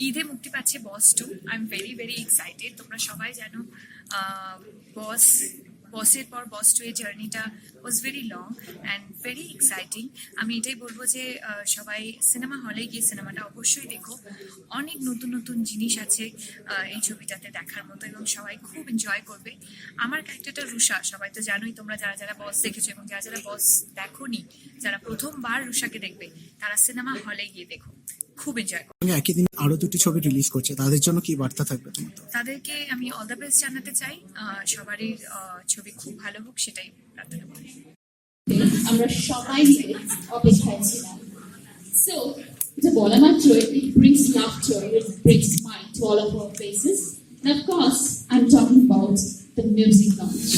ঈদে মুক্তি পাচ্ছে বস 2। I am very very excited. তোমরা সবাই জানো বসের পর বস 2 এর জার্নিটা was very long and very exciting. আমি এটাই বলবো যে সবাই সিনেমা হলে গিয়ে সিনেমাটা অবশ্যই দেখো। অনেক নতুন নতুন জিনিস আছে এই ছবিটাতে দেখার মতো এবং সবাই খুব এনজয় করবে। আমার ক্যারেক্টারটা রুষা, সবাই তো জানোই তোমরা যারা যারা বস দেখেছো এবং যারা যারা বস দেখোনি, যারা প্রথমবার রুষাকে দেখবে তারা সিনেমা হলে গিয়ে দেখো, খুব এনজয় করো। একই দিন আরো দুটি ছবি রিলিজ করছে, তাদের জন্য কি বার্তা থাকবে তোমার? তাদেরকে আমি অল দ্য বেস্ট জানাতে চাই। সবারই ছবি খুব ভালো হোক সেটাই প্রার্থনা করি। আমরা সবাই মিলে অপেক্ষায় ছিলাম। So, এটা বলা মাত্র it brings laughter, it brings smile to all of our faces. And of course, I'm talking about the music launch.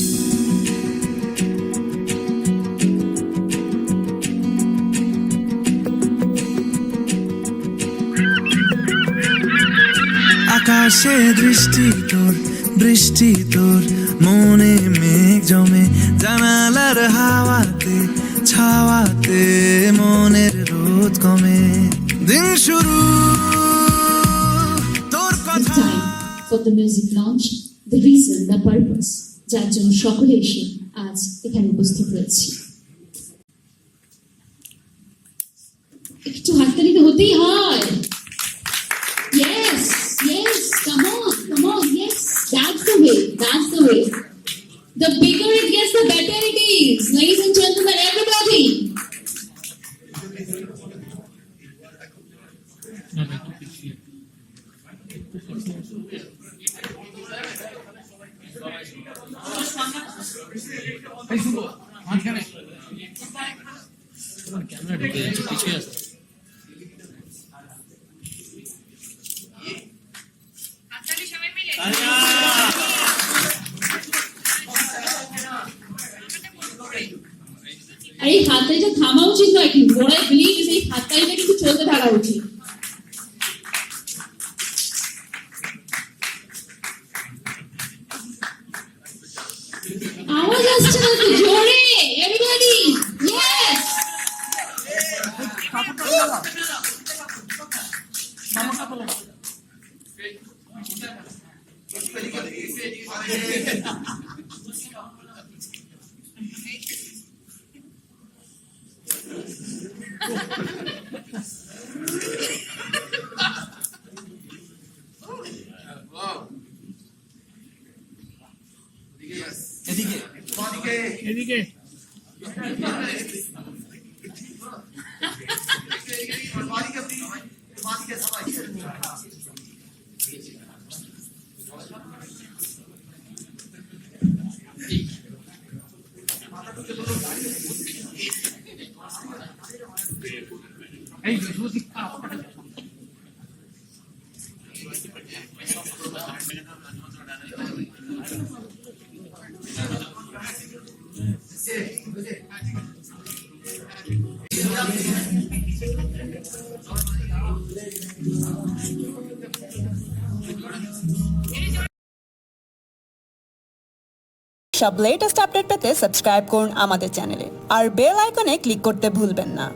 আকাশে দৃষ্টি তোর, বৃষ্টি তোর, মনে মেঘ জমে, জানালার হাওয়াতে ছাওয়াতে মনের রোদ কমে, দিন শুরু তোর The কথা। time for the music launch, the reason, the purpose, যার জন্য সকলে এসে আজ এখানে উপস্থিত হয়েছি। একটু হাততালি তো হতেই হয়। Yes, yes, come on, yes, that's the way, that's the way. The bigger it gets, the better it is. Ladies and gentlemen, everybody. আর এই হাততালিটা থামা উচিত নয় কিন্তু what I believe is এই হাততালিটা কিন্তু চলতে থাকা উচিত। আওয়াজ আসছে না তো জোরে, everybody, yes. এদিকে সব লেটেস্ট আপডেট পেতে সাবস্ক্রাইব করুন আমাদের চ্যানেলে আর বেল আইকনে ক্লিক করতে ভুলবেন না।